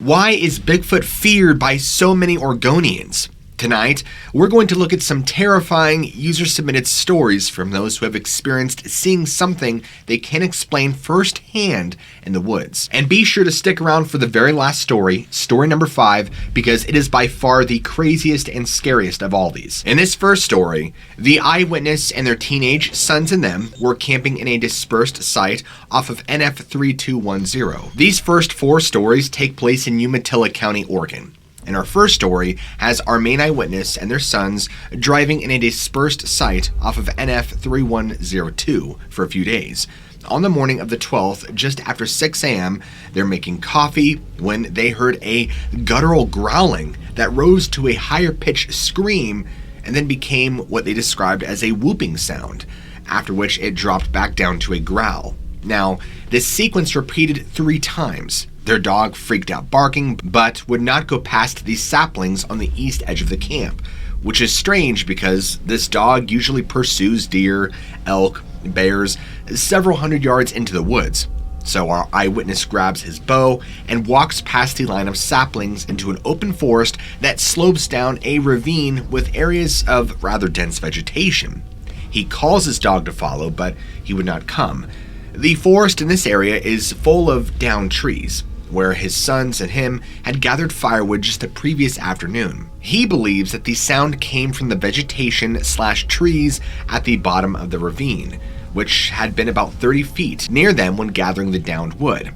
Why is Bigfoot feared by so many Oregonians? Tonight, we're going to look at some terrifying user-submitted stories from those who have experienced seeing something they can't explain firsthand in the woods. And be sure to stick around for the very last story, story number 5, because it is by far the craziest and scariest of all these. In this first story, the eyewitness and their teenage sons and them were camping in a dispersed site off of NF 3210. These first 4 stories take place in Umatilla County, Oregon. And our first story has our main eyewitness and their sons driving in a dispersed site off of NF 3102 for a few days. On the morning of the 12th, just after 6 a.m., they're making coffee when they heard a guttural growling that rose to a higher pitched scream and then became what they described as a whooping sound, after which it dropped back down to a growl. Now, this sequence repeated 3 times. Their dog freaked out barking, but would not go past the saplings on the east edge of the camp, which is strange because this dog usually pursues deer, elk, bears several hundred yards into the woods. So our eyewitness grabs his bow and walks past the line of saplings into an open forest that slopes down a ravine with areas of rather dense vegetation. He calls his dog to follow, but he would not come. The forest in this area is full of downed trees, where his sons and him had gathered firewood just the previous afternoon. He believes that the sound came from the vegetation/trees at the bottom of the ravine, which had been about 30 feet near them when gathering the downed wood.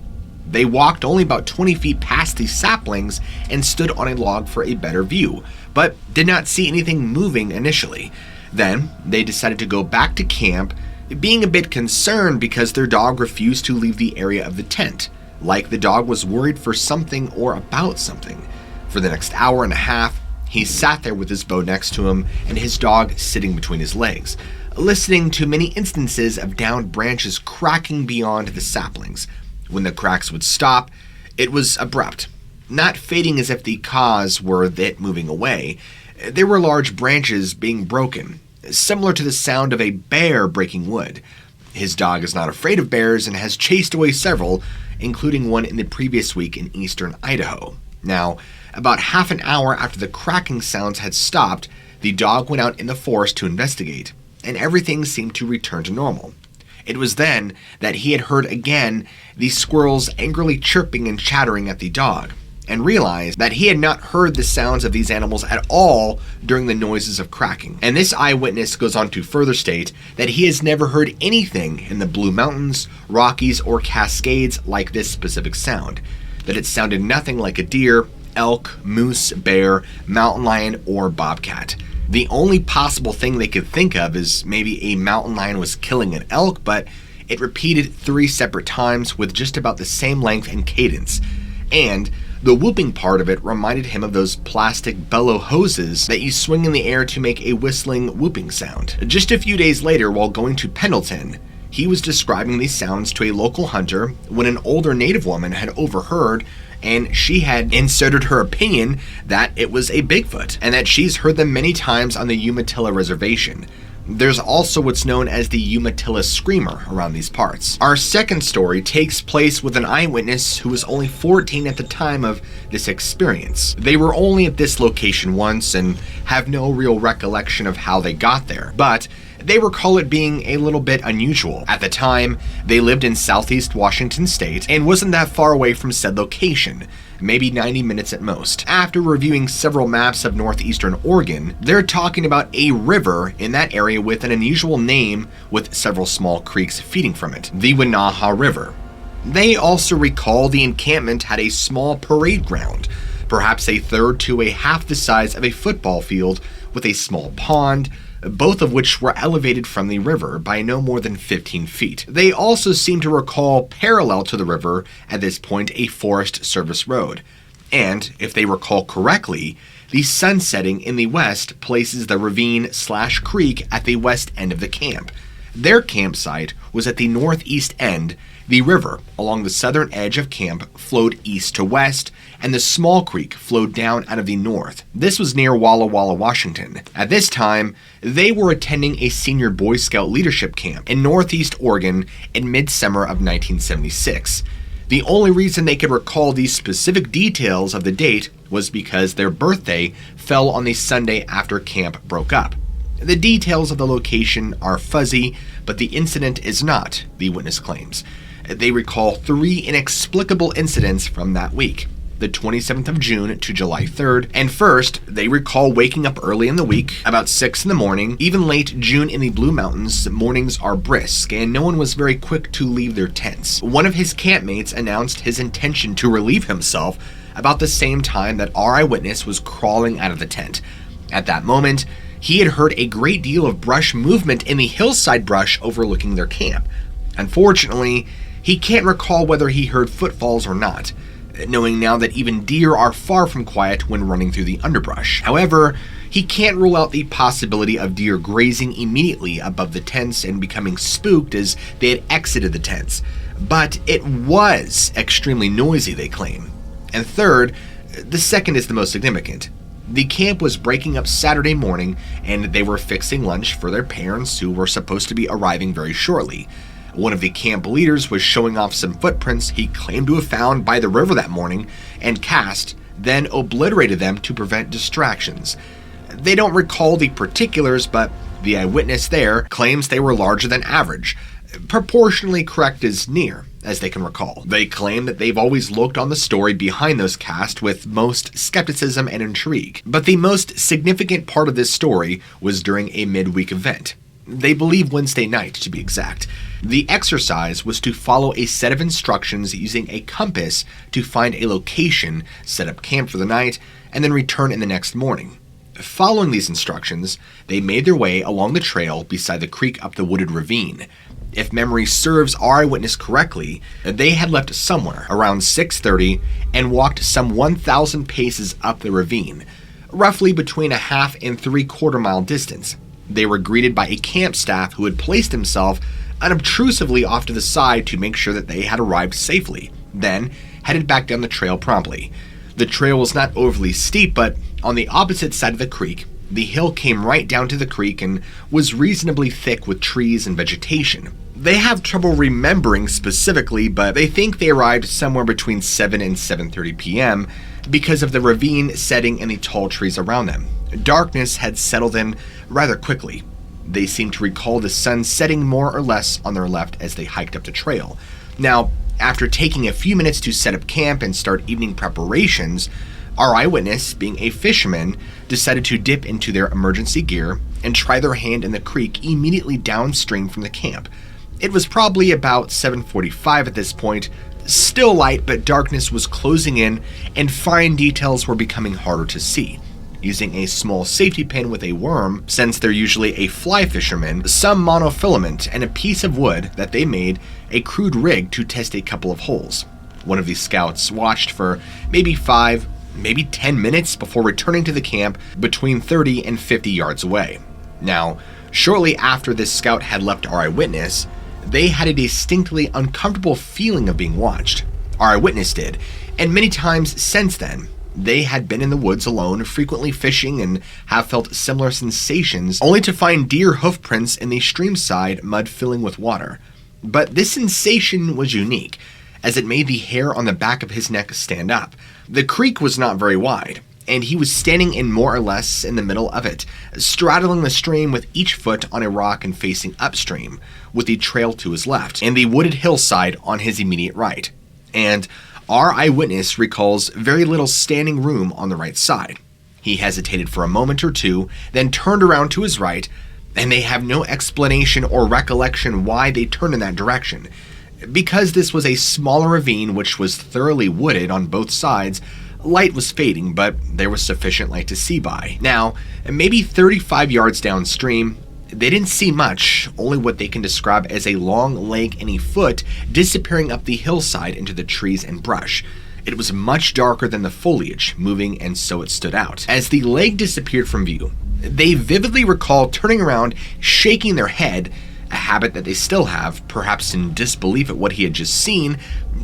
They walked only about 20 feet past the saplings and stood on a log for a better view, but did not see anything moving initially. Then they decided to go back to camp, being a bit concerned because their dog refused to leave the area of the tent, like the dog was worried for something or about something. For the next hour and a half, he sat there with his bow next to him and his dog sitting between his legs, listening to many instances of downed branches cracking beyond the saplings. When the cracks would stop, it was abrupt, not fading as if the cause were it moving away. There were large branches being broken, similar to the sound of a bear breaking wood. His dog is not afraid of bears and has chased away several, including one in the previous week in eastern Idaho. Now, about half an hour after the cracking sounds had stopped, the dog went out in the forest to investigate, and everything seemed to return to normal. It was then that he had heard again the squirrels angrily chirping and chattering at the dog, and realized that he had not heard the sounds of these animals at all during the noises of cracking. And this eyewitness goes on to further state that he has never heard anything in the Blue Mountains, Rockies, or Cascades like this specific sound, that it sounded nothing like a deer, elk, moose, bear, mountain lion, or bobcat. The only possible thing they could think of is maybe a mountain lion was killing an elk, but it repeated 3 separate times with just about the same length and cadence. And the whooping part of it reminded him of those plastic bellow hoses that you swing in the air to make a whistling whooping sound. Just a few days later, while going to Pendleton, he was describing these sounds to a local hunter when an older native woman had overheard, and she had inserted her opinion that it was a Bigfoot, and that she's heard them many times on the Umatilla reservation. There's also what's known as the Umatilla Screamer around these parts. Our second story takes place with an eyewitness who was only 14 at the time of this experience. They were only at this location once and have no real recollection of how they got there, but they recall it being a little bit unusual. At the time, they lived in southeast Washington state and wasn't that far away from said location, maybe 90 minutes at most. After reviewing several maps of northeastern Oregon, they're talking about a river in that area with an unusual name with several small creeks feeding from it, the Winaha River. They also recall the encampment had a small parade ground, perhaps a third to a half the size of a football field with a small pond, both of which were elevated from the river by no more than 15 feet. They also seem to recall parallel to the river at this point a Forest Service road. And, if they recall correctly, the sun setting in the west places the ravine/creek at the west end of the camp. Their campsite was at the northeast end. The river along the southern edge of camp flowed east to west, and the small creek flowed down out of the north. This was near Walla Walla, Washington. At this time, they were attending a senior Boy Scout leadership camp in northeast Oregon in midsummer of 1976. The only reason they could recall these specific details of the date was because their birthday fell on the Sunday after camp broke up. The details of the location are fuzzy, but the incident is not, the witness claims. They recall 3 inexplicable incidents from that week, the 27th of June to July 3rd, and first, they recall waking up early in the week, about 6 in the morning. Even late June in the Blue Mountains, mornings are brisk, and no one was very quick to leave their tents. One of his campmates announced his intention to relieve himself about the same time that our eyewitness was crawling out of the tent. At that moment, he had heard a great deal of brush movement in the hillside brush overlooking their camp. Unfortunately, he can't recall whether he heard footfalls or not, knowing now that even deer are far from quiet when running through the underbrush. However, he can't rule out the possibility of deer grazing immediately above the tents and becoming spooked as they had exited the tents. But it was extremely noisy, they claim. And third, the second is the most significant. The camp was breaking up Saturday morning, and they were fixing lunch for their parents who were supposed to be arriving very shortly. One of the camp leaders was showing off some footprints he claimed to have found by the river that morning and cast, then obliterated them to prevent distractions. They don't recall the particulars, but the eyewitness there claims they were larger than average, proportionally correct as near as they can recall. They claim that they've always looked on the story behind those casts with most skepticism and intrigue. But the most significant part of this story was during a midweek event. They believe Wednesday night, to be exact. The exercise was to follow a set of instructions using a compass to find a location, set up camp for the night, and then return in the next morning. Following these instructions, they made their way along the trail beside the creek up the wooded ravine. If memory serves our eyewitness correctly, they had left somewhere around 6:30 and walked some 1,000 paces up the ravine, roughly between a half and 3/4 mile distance. They were greeted by a camp staff who had placed himself unobtrusively off to the side to make sure that they had arrived safely, then headed back down the trail promptly. The trail was not overly steep, but on the opposite side of the creek, the hill came right down to the creek and was reasonably thick with trees and vegetation. They have trouble remembering specifically, but they think they arrived somewhere between 7 and 7:30 p.m. because of the ravine setting and the tall trees around them. Darkness had settled in rather quickly. They seem to recall the sun setting more or less on their left as they hiked up the trail. Now, after taking a few minutes to set up camp and start evening preparations, our eyewitness, being a fisherman, decided to dip into their emergency gear and try their hand in the creek immediately downstream from the camp. It was probably about 7:45 at this point, still light, but darkness was closing in and fine details were becoming harder to see. Using a small safety pin with a worm, since they're usually a fly fisherman, some monofilament, and a piece of wood that they made a crude rig to test a couple of holes. One of these scouts watched for maybe 5, maybe 10 minutes before returning to the camp between 30 and 50 yards away. Now, shortly after this scout had left our eyewitness, they had a distinctly uncomfortable feeling of being watched. Our eyewitness did, and many times since then, they had been in the woods alone, frequently fishing, and have felt similar sensations, only to find deer hoofprints in the streamside mud filling with water. But this sensation was unique, as it made the hair on the back of his neck stand up. The creek was not very wide, and he was standing in more or less in the middle of it, straddling the stream with each foot on a rock and facing upstream, with the trail to his left, and the wooded hillside on his immediate right. And our eyewitness recalls very little standing room on the right side. He hesitated for a moment or two, then turned around to his right, and they have no explanation or recollection why they turned in that direction. Because this was a smaller ravine which was thoroughly wooded on both sides, light was fading, but there was sufficient light to see by. Now, maybe 35 yards downstream, they didn't see much, only what they can describe as a long leg and a foot disappearing up the hillside into the trees and brush. It was much darker than the foliage, moving, and so it stood out. As the leg disappeared from view, they vividly recall turning around, shaking their head, a habit that they still have, perhaps in disbelief at what he had just seen,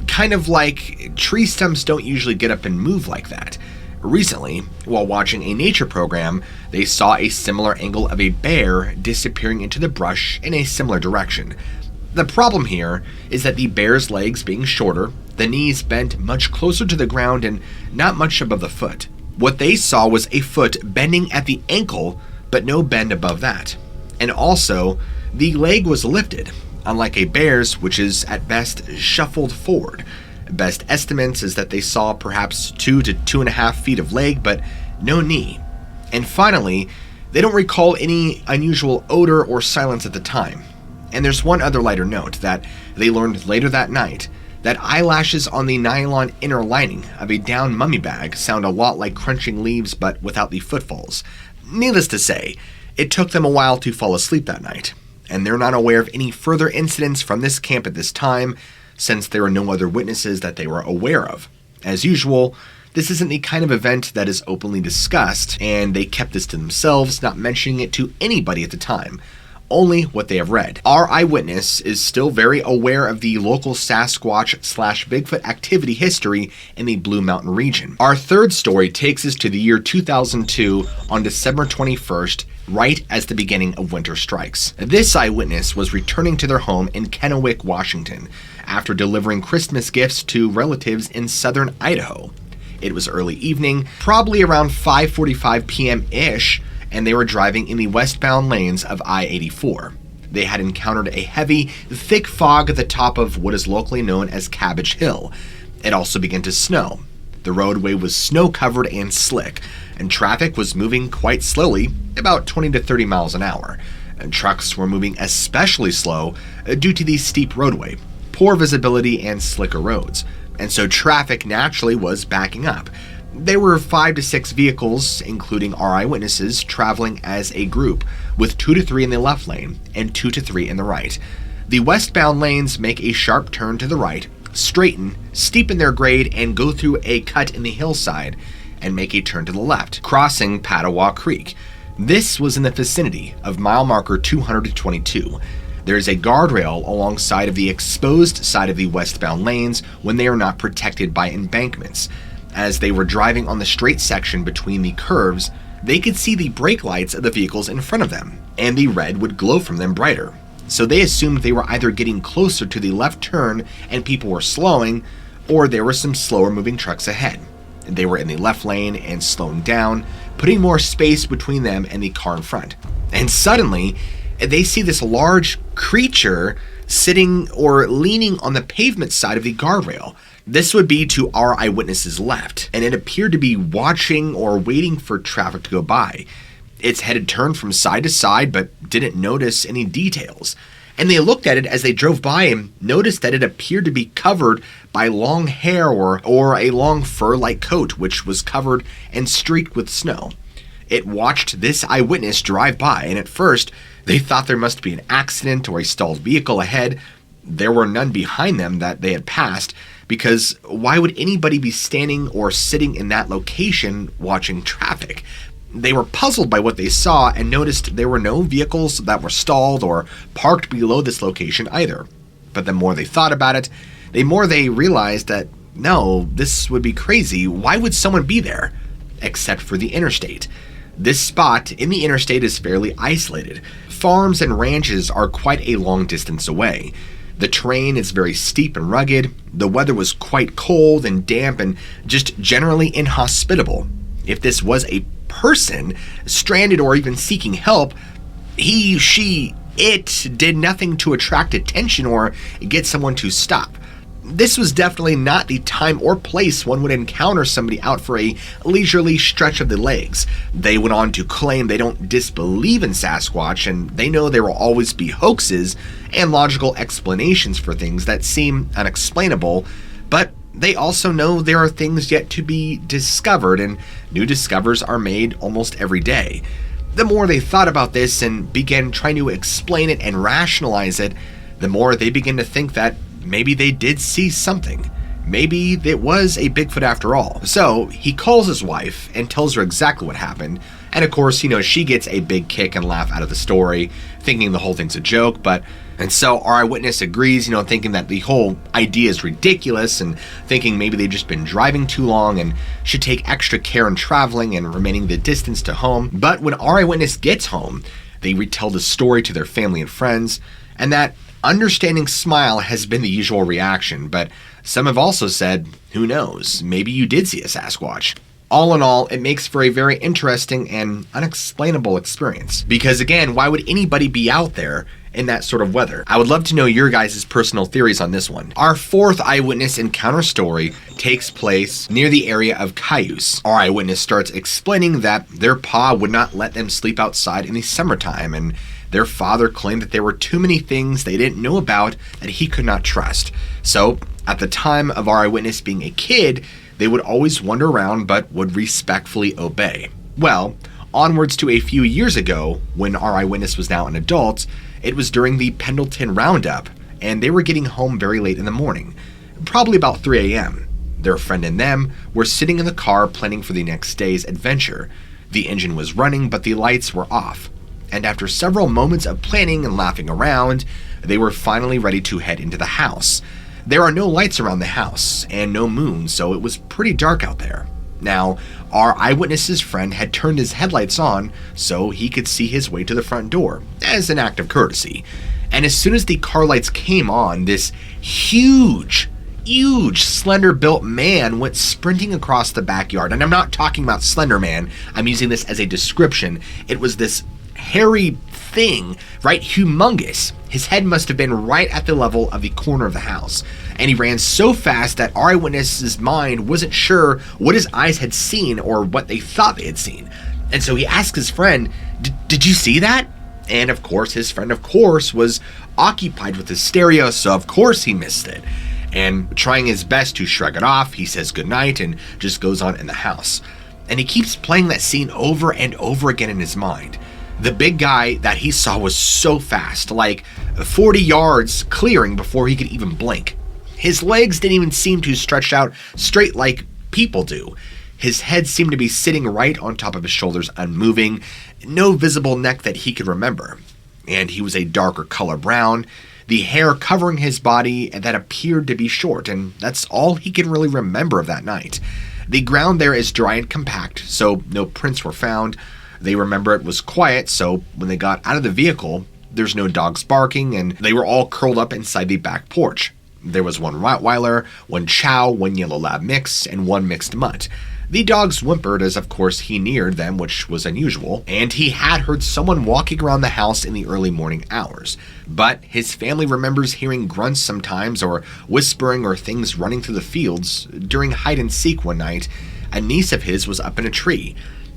kind of like tree stumps don't usually get up and move like that. Recently, while watching a nature program, they saw a similar angle of a bear disappearing into the brush in a similar direction. The problem here is that the bear's legs being shorter, the knees bent much closer to the ground and not much above the foot. What they saw was a foot bending at the ankle, but no bend above that. And also, the leg was lifted, unlike a bear's, which is at best shuffled forward. Best estimates is that they saw perhaps 2 to 2.5 feet of leg, but no knee. And finally, they don't recall any unusual odor or silence at the time. And there's one other lighter note that they learned later that night, that eyelashes on the nylon inner lining of a down mummy bag sound a lot like crunching leaves but without the footfalls. Needless to say, it took them a while to fall asleep that night, and they're not aware of any further incidents from this camp at this time, since there are no other witnesses that they were aware of. As usual, this isn't the kind of event that is openly discussed, and they kept this to themselves, not mentioning it to anybody at the time, only what they have read. Our eyewitness is still very aware of the local Sasquatch/Bigfoot activity history in the Blue Mountain region. Our third story takes us to the year 2002 on December 21st, right as the beginning of winter strikes. This eyewitness was returning to their home in Kennewick, Washington, after delivering Christmas gifts to relatives in southern Idaho. It was early evening, probably around 5:45 p.m.-ish, and they were driving in the westbound lanes of I-84. They had encountered a heavy, thick fog at the top of what is locally known as Cabbage Hill. It also began to snow. The roadway was snow-covered and slick, and traffic was moving quite slowly, about 20 to 30 miles an hour. And trucks were moving especially slow due to the steep roadway, poor visibility, and slicker roads. And so traffic naturally was backing up. There were 5 to 6 vehicles, including our eyewitnesses, traveling as a group, with 2 to 3 in the left lane and 2 to 3 in the right. The westbound lanes make a sharp turn to the right, straighten, steepen their grade, and go through a cut in the hillside, and make a turn to the left, crossing Padawa Creek. This was in the vicinity of mile marker 222. There is a guardrail alongside of the exposed side of the westbound lanes when they are not protected by embankments. As they were driving on the straight section between the curves, they could see the brake lights of the vehicles in front of them, and the red would glow from them brighter. So they assumed they were either getting closer to the left turn and people were slowing, or there were some slower moving trucks ahead. They were in the left lane and slowing down, putting more space between them and the car in front. And suddenly, they see this large creature sitting or leaning on the pavement side of the guardrail. This would be to our eyewitness's left, and it appeared to be watching or waiting for traffic to go by. Its head had turned from side to side, but didn't notice any details. And they looked at it as they drove by and noticed that it appeared to be covered by long hair or a long fur-like coat, which was covered and streaked with snow. It watched this eyewitness drive by, and at first, they thought there must be an accident or a stalled vehicle ahead. There were none behind them that they had passed, because why would anybody be standing or sitting in that location watching traffic? They were puzzled by what they saw and noticed there were no vehicles that were stalled or parked below this location either. But the more they thought about it, the more they realized that, no, this would be crazy. Why would someone be there? Except for the interstate. This spot in the interstate is fairly isolated. Farms and ranches are quite a long distance away. The terrain is very steep and rugged. The weather was quite cold and damp and just generally inhospitable. If this was a person stranded or even seeking help, it did nothing to attract attention or get someone to stop. This was definitely not the time or place one would encounter somebody out for a leisurely stretch of the legs. They went on to claim they don't disbelieve in Sasquatch, and they know there will always be hoaxes and logical explanations for things that seem unexplainable, but they also know there are things yet to be discovered, and new discoveries are made almost every day. The more they thought about this and began trying to explain it and rationalize it, the more they began to think that maybe they did see something. Maybe it was a Bigfoot after all. So he calls his wife and tells her exactly what happened. And of course, she gets a big kick and laugh out of the story, thinking the whole thing's a joke. And so our eyewitness agrees, thinking that the whole idea is ridiculous and thinking maybe they've just been driving too long and should take extra care in traveling and remaining the distance to home. But when our eyewitness gets home, they retell the story to their family and friends, and that Understanding smile has been the usual reaction, but some have also said, who knows, maybe you did see a Sasquatch. All in all, it makes for a very interesting and unexplainable experience. Because again, why would anybody be out there in that sort of weather? I would love to know your guys' personal theories on this one. Our fourth eyewitness encounter story takes place near the area of Cayuse. Our eyewitness starts explaining that their pa would not let them sleep outside in the summertime, and their father claimed that there were too many things they didn't know about that he could not trust. So, at the time of our eyewitness being a kid, they would always wander around but would respectfully obey. Well, onwards to a few years ago, when our eyewitness was now an adult, it was during the Pendleton Roundup, and they were getting home very late in the morning, probably about 3 a.m. Their friend and them were sitting in the car planning for the next day's adventure. The engine was running, but the lights were off. And after several moments of planning and laughing around, they were finally ready to head into the house. There are no lights around the house, and no moon, so it was pretty dark out there. Now, our eyewitness's friend had turned his headlights on so he could see his way to the front door, as an act of courtesy. And as soon as the car lights came on, this huge, slender-built man went sprinting across the backyard. And I'm not talking about Slender Man, I'm using this as a description. It was this hairy thing, right? Humongous. His head must have been right at the level of the corner of the house. And he ran so fast that our eyewitness's mind wasn't sure what his eyes had seen or what they thought they had seen. And so he asked his friend, did you see that? And of course, his friend, was occupied with hysteria, so of course he missed it. And trying his best to shrug it off, he says goodnight and just goes on in the house. And he keeps playing that scene over and over again in his mind. The big guy that he saw was so fast, like 40 yards clearing before he could even blink. His legs didn't even seem to stretch out straight like people do. His head seemed to be sitting right on top of his shoulders, unmoving, no visible neck that he could remember. And he was a darker color brown, the hair covering his body that appeared to be short, and that's all he can really remember of that night. The ground there is dry and compact, so no prints were found. They remember it was quiet, so when they got out of the vehicle, there's no dogs barking, and they were all curled up inside the back porch. There was one Rottweiler, one Chow, one Yellow Lab mix, and one mixed mutt. The dogs whimpered as of course he neared them, which was unusual, and he had heard someone walking around the house in the early morning hours. But his family remembers hearing grunts sometimes, or whispering, or things running through the fields. During hide and seek one night, a niece of his was up in a tree,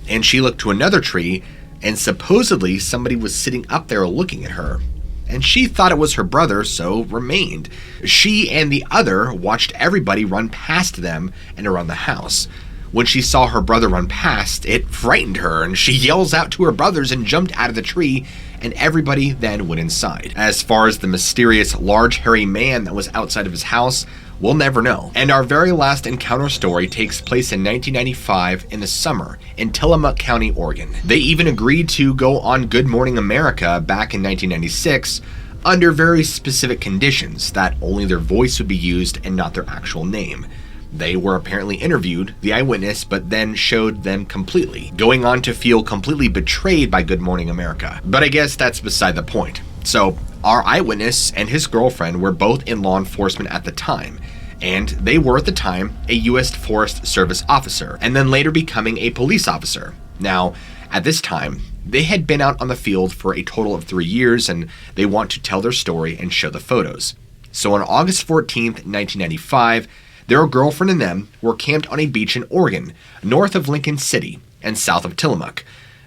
and she looked to another tree, and supposedly somebody was sitting up there looking at her. And she thought it was her brother, so remained. She and the other watched everybody run past them and around the house. When she saw her brother run past, it frightened her, and she yells out to her brothers and jumped out of the tree, and everybody then went inside. As far as the mysterious large hairy man that was outside of his house, we'll never know. And our very last encounter story takes place in 1995 in the summer in Tillamook County, Oregon. They even agreed to go on Good Morning America back in 1996 under very specific conditions that only their voice would be used and not their actual name. They were apparently interviewed, the eyewitness, but then showed them completely, going on to feel completely betrayed by Good Morning America. But I guess that's beside the point. So, our eyewitness and his girlfriend were both in law enforcement at the time, and they were at the time a U.S. Forest Service officer, and then later becoming a police officer. Now, at this time, they had been out on the field for a total of 3 years, and they want to tell their story and show the photos. So on August 14th, 1995, their girlfriend and them were camped on a beach in Oregon, north of Lincoln City and south of Tillamook.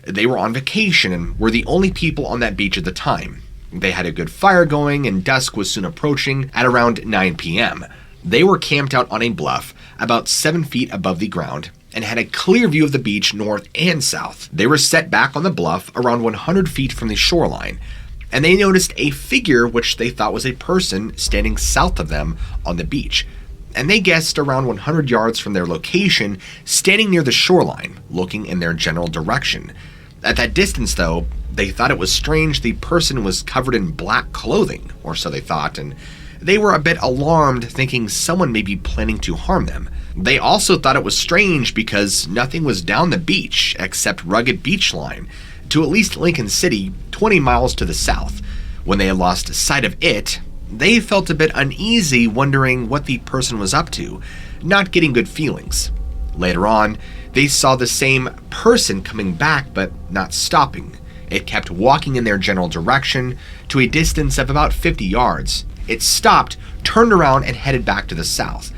They were on vacation and were the only people on that beach at the time. They had a good fire going, and dusk was soon approaching at around 9 p.m. They were camped out on a bluff about 7 feet above the ground and had a clear view of the beach north and south. They were set back on the bluff around 100 feet from the shoreline, and they noticed a figure which they thought was a person standing south of them on the beach. And they guessed around 100 yards from their location, standing near the shoreline, looking in their general direction. At that distance, though, they thought it was strange the person was covered in black clothing, or so they thought, and they were a bit alarmed, thinking someone may be planning to harm them. They also thought it was strange because nothing was down the beach except rugged beach line to at least Lincoln City, 20 miles to the south. When they had lost sight of it, they felt a bit uneasy, wondering what the person was up to, not getting good feelings. Later on, they saw the same person coming back but not stopping. It kept walking in their general direction to a distance of about 50 yards. It stopped, turned around, and headed back to the south.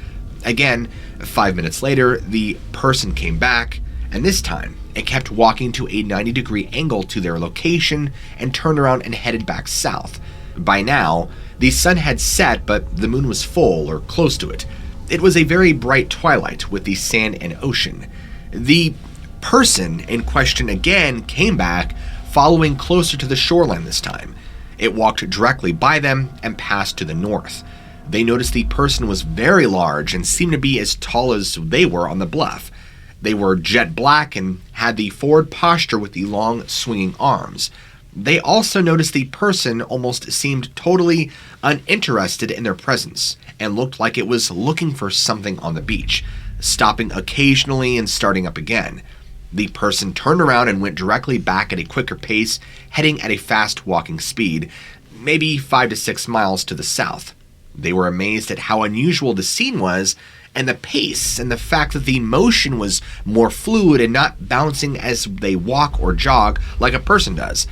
Again, 5 minutes later, the person came back, and this time, it kept walking to a 90-degree angle to their location and turned around and headed back south. By now, the sun had set, but the moon was full or close to it. It was a very bright twilight with the sand and ocean. The person in question again came back, following closer to the shoreline this time. It walked directly by them and passed to the north. They noticed the person was very large and seemed to be as tall as they were on the bluff. They were jet black and had the forward posture with the long swinging arms. They also noticed the person almost seemed totally uninterested in their presence and looked like it was looking for something on the beach, stopping occasionally and starting up again. The person turned around and went directly back at a quicker pace, heading at a fast walking speed, maybe 5 to 6 miles to the south. They were amazed at how unusual the scene was, and the pace, and the fact that the motion was more fluid and not bouncing as they walk or jog like a person does.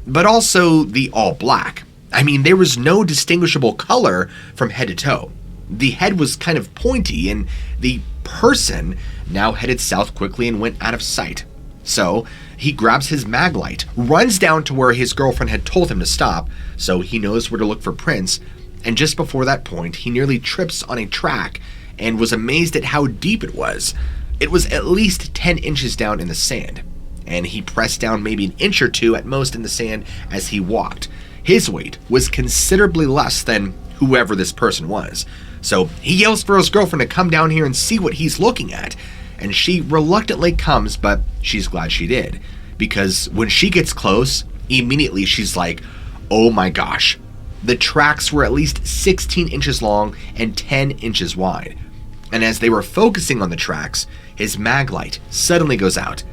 But also the all black. I mean, there was no distinguishable color from head to toe. The head was kind of pointy, and the person now headed south quickly and went out of sight. So he grabs his mag light, runs down to where his girlfriend had told him to stop, so he knows where to look for prints, and just before that point, he nearly trips on a track and was amazed at how deep it was. It was at least 10 inches down in the sand, and he pressed down maybe an inch or two at most in the sand as he walked. His weight was considerably less than whoever this person was. So he yells for his girlfriend to come down here and see what he's looking at, and she reluctantly comes, but she's glad she did, because when she gets close, immediately she's like, oh my gosh. The tracks were at least 16 inches long and 10 inches wide. And as they were focusing on the tracks, his mag light suddenly goes out.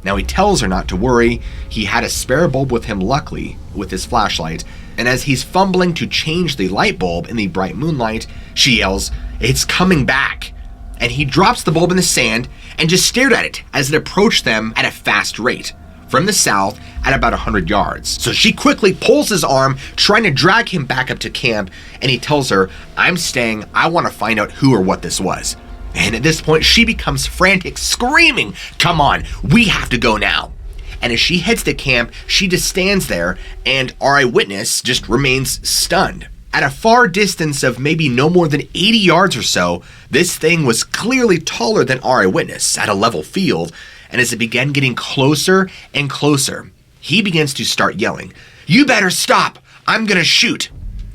Now he tells her not to worry, he had a spare bulb with him luckily, with his flashlight, and as he's fumbling to change the light bulb in the bright moonlight, she yells, "It's coming back!" And he drops the bulb in the sand and just stared at it as it approached them at a fast rate, from the south at about 100 yards. So she quickly pulls his arm, trying to drag him back up to camp, and he tells her, "I'm staying, I want to find out who or what this was." And at this point, she becomes frantic, screaming, "Come on, we have to go now." And as she heads to camp, she just stands there, and our eyewitness just remains stunned. At a far distance of maybe no more than 80 yards or so, this thing was clearly taller than our eyewitness at a level field, and as it began getting closer and closer, he begins to start yelling, "You better stop, I'm gonna shoot."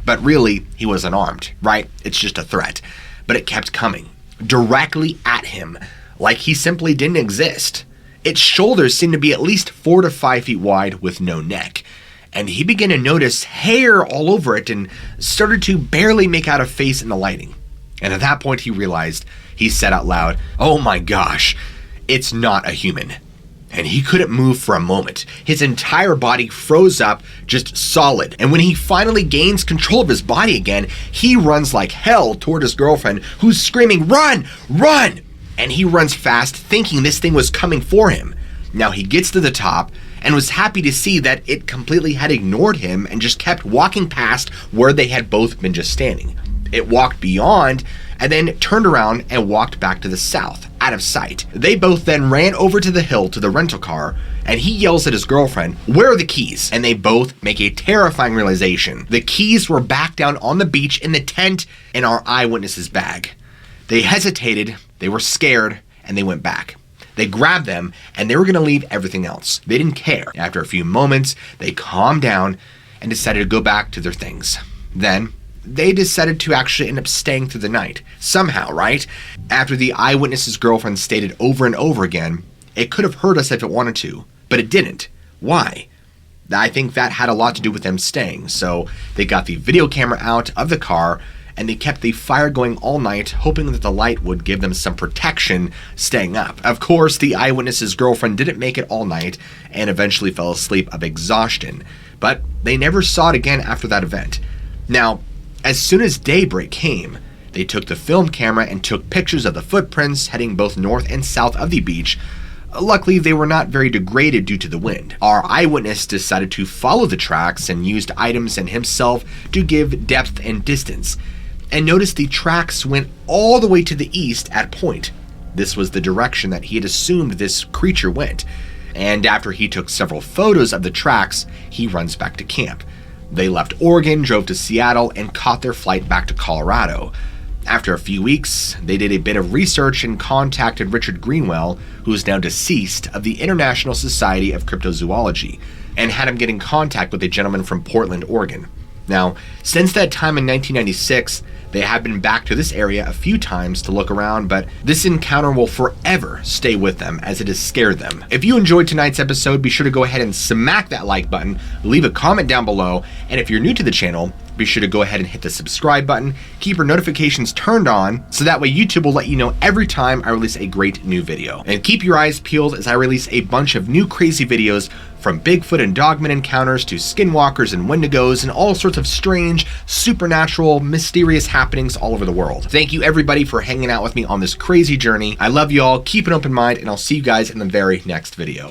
But really, he was unarmed, right? It's just a threat. But it kept coming, directly at him, like he simply didn't exist. Its shoulders seemed to be at least 4 to 5 feet wide with no neck. And he began to notice hair all over it and started to barely make out a face in the lighting. And at that point he realized, he said out loud, "Oh my gosh, it's not a human." And he couldn't move for a moment. His entire body froze up, just solid. And when he finally gains control of his body again, he runs like hell toward his girlfriend, who's screaming, "Run! Run!" And he runs fast, thinking this thing was coming for him. Now he gets to the top and was happy to see that it completely had ignored him and just kept walking past where they had both been just standing. It walked beyond and then turned around and walked back to the south, out of sight. They both then ran over to the hill to the rental car, and he yells at his girlfriend, "Where are the keys?" And they both make a terrifying realization. The keys were back down on the beach in the tent in our eyewitness's bag. They hesitated, they were scared, and they went back. They grabbed them, and they were going to leave everything else. They didn't care. After a few moments, they calmed down and decided to go back to their things. Then, they decided to actually end up staying through the night. Somehow, right? After the eyewitness's girlfriend stated over and over again, it could have hurt us if it wanted to, but it didn't. Why? I think that had a lot to do with them staying. So they got the video camera out of the car, and they kept the fire going all night, hoping that the light would give them some protection staying up. Of course, the eyewitness's girlfriend didn't make it all night and eventually fell asleep of exhaustion, but they never saw it again after that event. Now, As soon as daybreak came, they took the film camera and took pictures of the footprints heading both north and south of the beach. Luckily, they were not very degraded due to the wind. Our eyewitness decided to follow the tracks and used items and himself to give depth and distance. And notice the tracks went all the way to the east at point. This was the direction that he had assumed this creature went. And after he took several photos of the tracks, he runs back to camp. They left Oregon, drove to Seattle, and caught their flight back to Colorado. After a few weeks, they did a bit of research and contacted Richard Greenwell, who is now deceased, of the International Society of Cryptozoology, and had him get in contact with a gentleman from Portland, Oregon. Now, since that time in 1996, they have been back to this area a few times to look around, but this encounter will forever stay with them as it has scared them. If you enjoyed tonight's episode, be sure to go ahead and smack that like button, leave a comment down below, and if you're new to the channel, be sure to go ahead and hit the subscribe button, keep your notifications turned on, so that way YouTube will let you know every time I release a great new video. And keep your eyes peeled as I release a bunch of new crazy videos, from Bigfoot and Dogman encounters to skinwalkers and wendigos and all sorts of strange, supernatural, mysterious happenings all over the world. Thank you everybody for hanging out with me on this crazy journey. I love you all, keep an open mind, and I'll see you guys in the very next video.